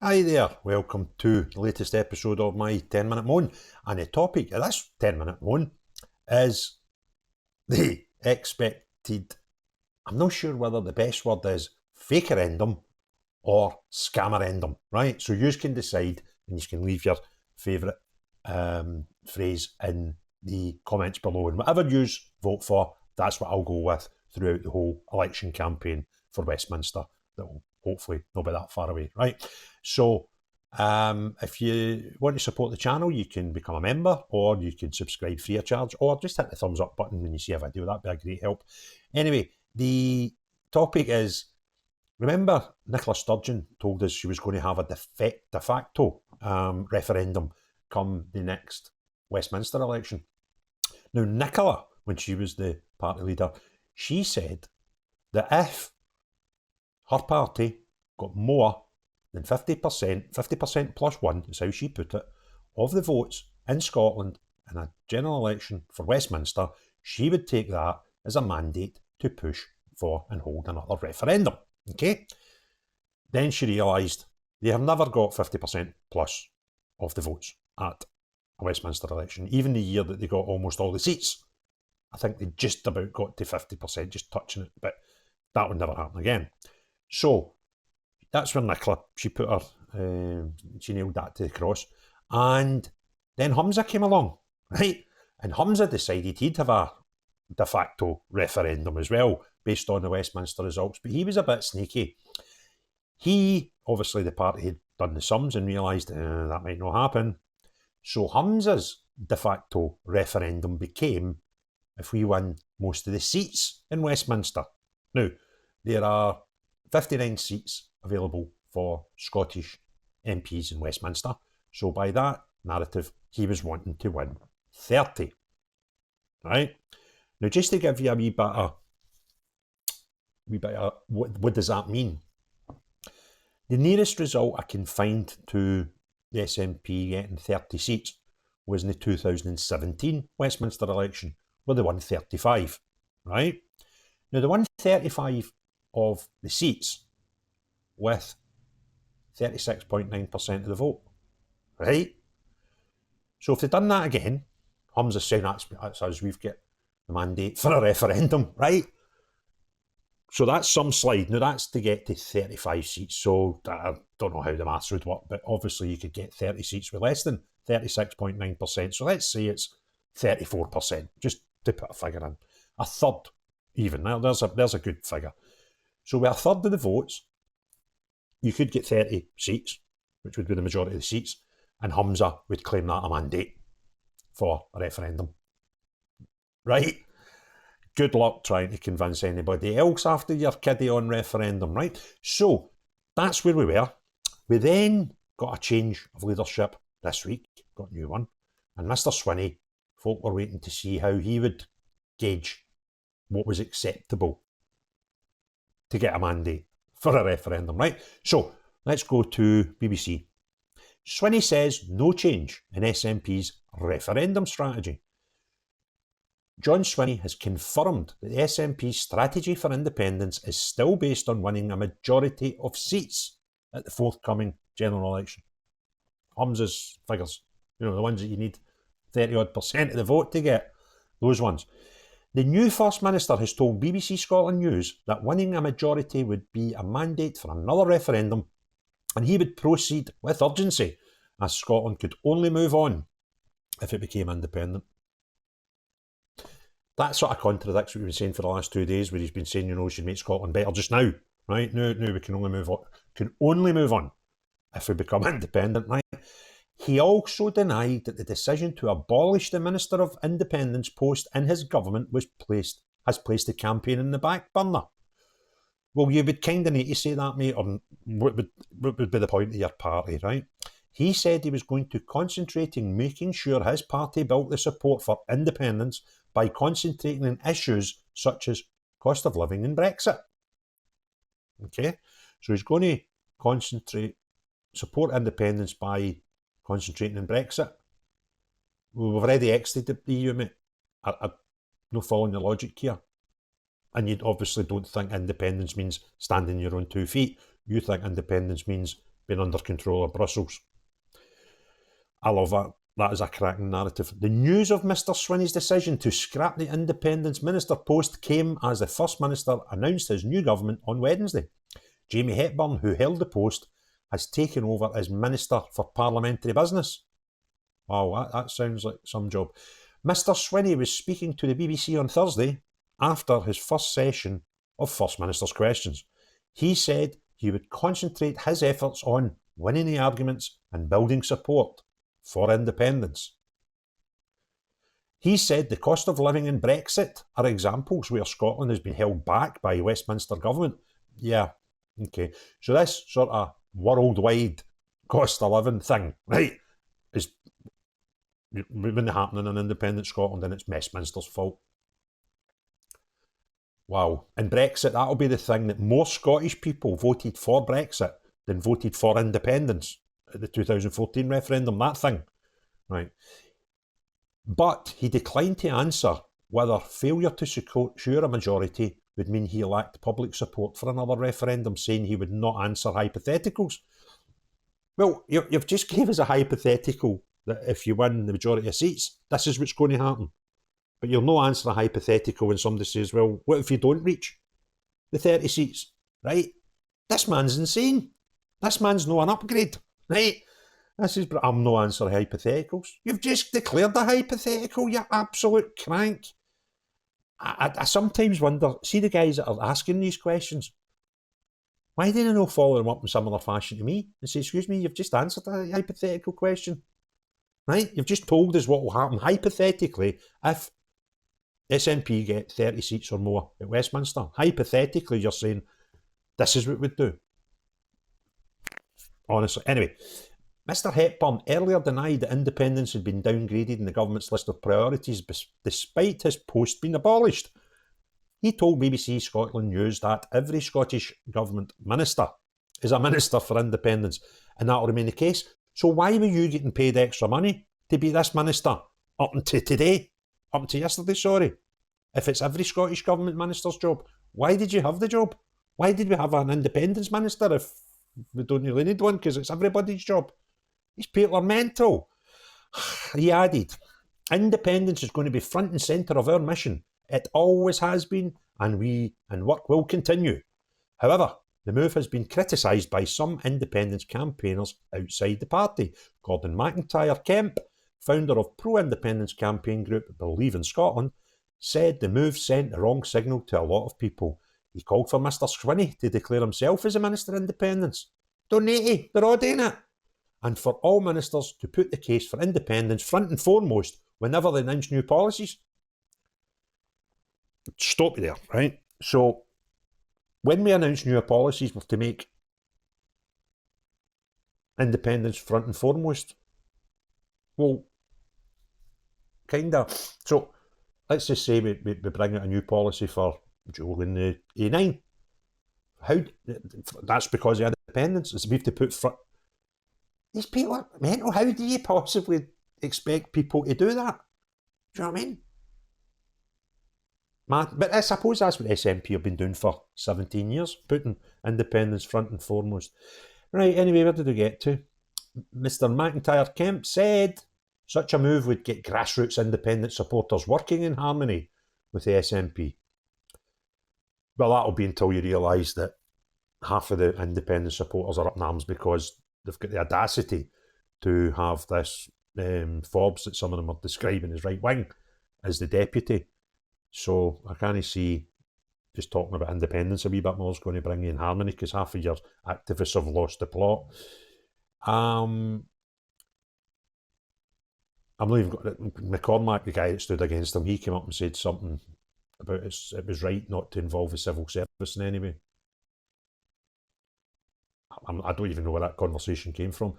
Hi there, welcome to the latest episode of my 10-minute moan. And the topic of this 10-minute moan is the expected, I'm not sure whether the best word is Fakerendum or Scammerendum, right? So you can decide and you can leave your favourite phrase in the comments below. And whatever you vote for, that's what I'll go with throughout the whole election campaign for Westminster. That will hopefully not be that far away, right? So if you want to support the channel, you can become a member or you can subscribe free of charge or just hit the thumbs up button when you see a video. That'd be a great help. Anyway, the topic is, remember Nicola Sturgeon told us she was going to have a de facto referendum come the next Westminster election. Now, Nicola, when she was the party leader, she said that if her party got more than 50% plus one, is how she put it, of the votes in Scotland in a general election for Westminster, she would take that as a mandate to push for and hold another referendum. Okay? Then she realised they have never got 50% plus of the votes at a Westminster election, even the year that they got almost all the seats. I think they just about got to 50%, just touching it, but that would never happen again. So that's where Nicola, she put her, she nailed that to the cross. And then Humza came along, right? And Humza decided he'd have a de facto referendum as well, based on the Westminster results, but he was a bit sneaky. He, obviously the party had done the sums and realised that might not happen. So Humza's de facto referendum became, if we win most of the seats in Westminster. Now, there are 59 seats available for Scottish MPs in Westminster. So by that narrative, he was wanting to win 30. Right? Now, just to give you a wee bit of what does that mean? The nearest result I can find to the SNP getting 30 seats was in the 2017 Westminster election, where they won 35, right? Now, they won 35 of the seats with 36.9% of the vote, right? So if they'd done that again, Humza's saying that's us, we've got the mandate for a referendum, right? So that's some slide. Now that's to get to 35 seats. So I don't know how the maths would work, but obviously you could get 30 seats with less than 36.9%. So let's say it's 34%, just to put a figure in. A third even. Now there's a good figure. So with a third of the votes, you could get 30 seats, which would be the majority of the seats, and Humza would claim that a mandate for a referendum. Right? Good luck trying to convince anybody else after your kiddie on referendum, right? So that's where we were. We then got a change of leadership this week, got a new one, and Mr. Swinney, folk were waiting to see how he would gauge what was acceptable to get a mandate for a referendum, right? So let's go to BBC. Swinney says no change in SNP's referendum strategy. John Swinney has confirmed that the SNP's strategy for independence is still based on winning a majority of seats at the forthcoming general election. Humza's figures, the ones that you need 30-odd% of the vote to get, those ones. The new First Minister has told BBC Scotland News that winning a majority would be a mandate for another referendum, and he would proceed with urgency, as Scotland could only move on if it became independent. That sort of contradicts what we've been saying for the last 2 days, where he's been saying, we should make Scotland better just now, right? No, we can only move on if we become independent, right? He also denied that the decision to abolish the Minister of Independence post in his government has placed the campaign in the back burner. Well, you would kind of need to say that, mate, or what would be the point of your party, right? He said he was going to concentrate on making sure his party built the support for independence by concentrating on issues such as cost of living and Brexit. Okay, so he's going to support independence by concentrating on Brexit. Well, we've already exited the EU, mate. I'm not following the logic here. And you obviously don't think independence means standing on your own 2 feet. You think independence means being under control of Brussels. I love that. That is a cracking narrative. The news of Mr Swinney's decision to scrap the Independence Minister post came as the First Minister announced his new government on Wednesday. Jamie Hepburn, who held the post, has taken over as Minister for Parliamentary Business. Wow, that sounds like some job. Mr Swinney was speaking to the BBC on Thursday after his first session of First Minister's Questions. He said he would concentrate his efforts on winning the arguments and building support for independence. He said the cost of living and Brexit are examples where Scotland has been held back by Westminster government. Yeah, okay. So this sort of worldwide cost of living thing, right, is been happening in independent Scotland, and it's Westminster's fault. Wow. And Brexit, that'll be the thing that more Scottish people voted for Brexit than voted for independence at the 2014 referendum, that thing. Right. But he declined to answer whether failure to secure a majority would mean he lacked public support for another referendum, saying he would not answer hypotheticals. Well, you've just gave us a hypothetical that if you win the majority of seats, this is what's going to happen. But you'll not answer a hypothetical when somebody says, well, what if you don't reach the 30 seats, right? This man's insane. This man's no an upgrade, right? This is, I'm not answering hypotheticals. You've just declared a hypothetical, you absolute crank. I sometimes wonder, see the guys that are asking these questions, why do they not follow them up in similar fashion to me and say, excuse me, you've just answered a hypothetical question, right? You've just told us what will happen hypothetically if SNP get 30 seats or more at Westminster. Hypothetically, you're saying this is what we'd do. Honestly. Anyway, Mr Hepburn earlier denied that independence had been downgraded in the government's list of priorities despite his post being abolished. He told BBC Scotland News that every Scottish Government minister is a minister for independence, and that will remain the case. So why were you getting paid extra money to be this minister up until today? Up until yesterday, sorry. If it's every Scottish Government minister's job, why did you have the job? Why did we have an independence minister if we don't really need one, because it's everybody's job? These people are mental. He added, independence is going to be front and centre of our mission. It always has been, and work will continue. However, the move has been criticised by some independence campaigners outside the party. Gordon McIntyre Kemp, founder of pro-independence campaign group Believe in Scotland, said the move sent the wrong signal to a lot of people. He called for Mr Swinney to declare himself as a Minister of Independence. Don't need to, they're all doing it. And for all ministers to put the case for independence front and foremost whenever they announce new policies. Stop you there, right? So, when we announce new policies, we have to make independence front and foremost. Well, kinda. So, let's just say we bring out a new policy for Joe in the A9. That's because of independence. We have to put front. These people are mental. How do you possibly expect people to do that? Do you know what I mean? But I suppose that's what SNP have been doing for 17 years, putting independence front and foremost. Right, anyway, where did we get to? Mr McIntyre Kemp said such a move would get grassroots independent supporters working in harmony with the SNP. Well, that'll be until you realise that half of the independent supporters are up in arms because they've got the audacity to have this Forbes that some of them are describing as right wing as the deputy. So I can't see just talking about independence a wee bit more is going to bring you in harmony, because half of your activists have lost the plot. I'm not even got McCormack, the guy that stood against him, he came up and said something about it was right not to involve the civil service in any way. I don't even know where that conversation came from.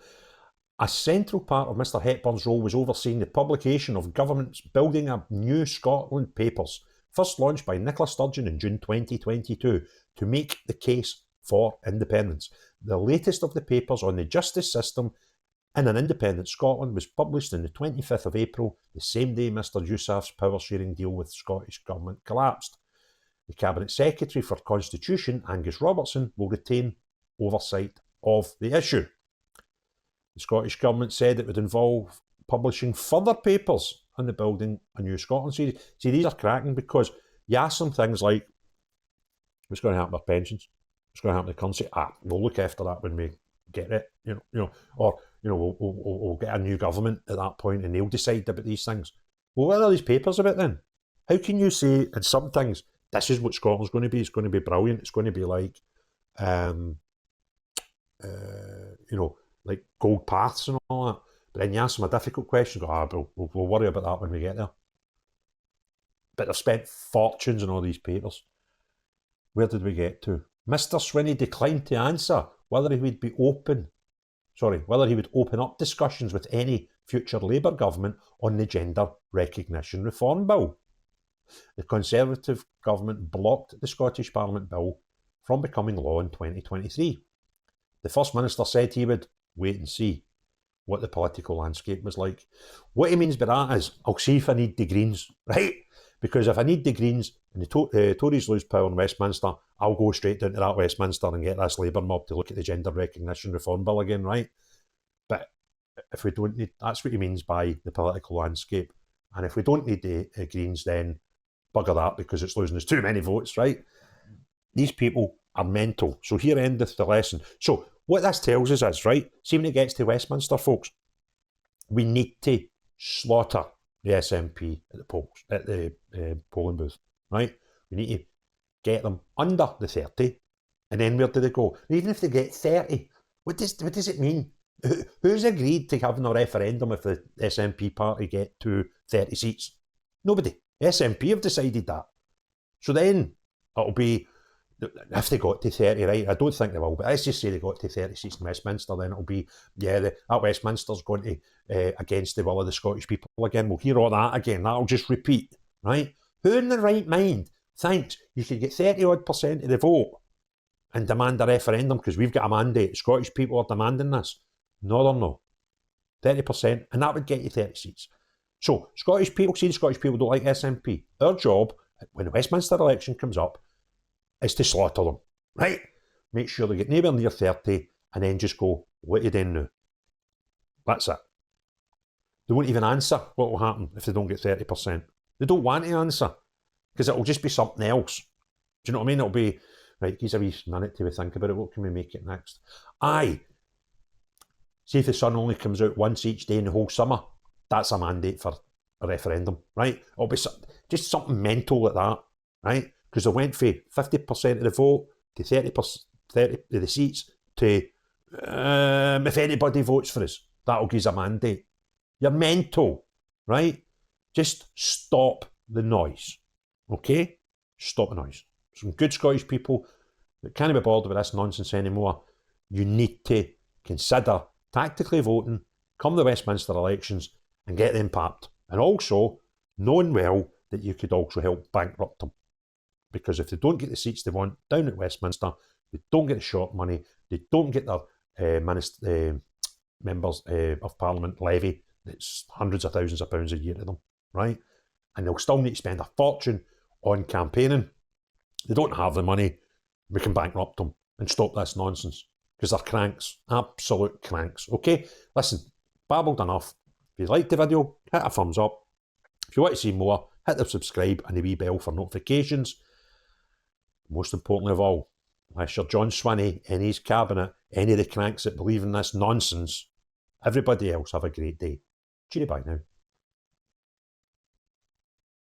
A central part of Mr Hepburn's role was overseeing the publication of government's Building a New Scotland papers, first launched by Nicola Sturgeon in June 2022, to make the case for independence. The latest of the papers on the justice system in an independent Scotland was published on the 25th of April, the same day Mr Yousaf's power-sharing deal with Scottish Government collapsed. The Cabinet Secretary for Constitution, Angus Robertson, will retain oversight of the issue. The Scottish Government said it would involve publishing further papers on the Building a New Scotland series. See, these are cracking because you ask them things like, what's going to happen with pensions? What's going to happen to the currency? We'll look after that when we get it, or we'll get a new government at that point and they'll decide about these things. Well, what are these papers about then? How can you say in some things, this is what Scotland's going to be, it's going to be brilliant, it's going to be like, like gold paths and all that. But then you ask them a difficult question, go, we'll worry about that when we get there. But they've spent fortunes on all these papers. Where did we get to? Mr. Swinney declined to answer whether he would open up discussions with any future Labour government on the Gender Recognition Reform Bill. The Conservative government blocked the Scottish Parliament bill from becoming law in 2023. The First Minister said he would wait and see what the political landscape was like. What he means by that is, I'll see if I need the Greens, right? Because if I need the Greens and the Tories lose power in Westminster, I'll go straight down to that Westminster and get this Labour mob to look at the Gender Recognition Reform Bill again, right? But if we don't need, that's what he means by the political landscape. And if we don't need the Greens, then bugger that, because it's losing us too many votes, right? These people are mental. So here endeth the lesson. So what this tells us is, right, see when it gets to Westminster, folks, we need to slaughter the SNP at the polls, at the polling booth, right? We need to get them under the 30, and then where do they go? Even if they get 30, what does it mean? Who's agreed to having a referendum if the SNP party get to 30 seats? Nobody. The SNP have decided that. So then it'll be, if they got to 30, right? I don't think they will, but let's just say they got to 30 seats in Westminster, then it'll be, that Westminster's going to, against the will of the Scottish people again. We'll hear all that again. That'll just repeat, right? Who in their right mind thinks you could get 30% of the vote and demand a referendum because we've got a mandate? Scottish people are demanding this. No. 30%, and that would get you 30 seats. So, Scottish people, see, the Scottish people don't like SNP. Our job, when the Westminster election comes up, is to slaughter them, right? Make sure they get nowhere near 30, and then just go, what are you doing now? That's it. They won't even answer what will happen if they don't get 30%. They don't want to answer, because it'll just be something else. Do you know what I mean? It'll be, right, give us a wee minute to think about it, what can we make it next? See if the sun only comes out once each day in the whole summer, that's a mandate for a referendum, right? It'll be just something mental like that, right? Because they went from 50% of the vote to 30% of the seats to if anybody votes for us, that'll give us a mandate. You're mental, right? Just stop the noise, okay? Stop the noise. Some good Scottish people that can't be bothered with this nonsense anymore, you need to consider tactically voting, come the Westminster elections and get them papped. And also, knowing well that you could also help bankrupt them. Because if they don't get the seats they want down at Westminster, they don't get the short money, they don't get their members of Parliament levy that's hundreds of thousands of pounds a year to them, right? And they'll still need to spend a fortune on campaigning. They don't have the money, we can bankrupt them and stop this nonsense. Because they're cranks, absolute cranks, okay? Listen, babbled enough. If you liked the video, hit a thumbs up. If you want to see more, hit the subscribe and the wee bell for notifications. Most importantly of all, unless you're John Swinney and his cabinet, any of the cranks that believe in this nonsense, everybody else have a great day. Cheery bye now.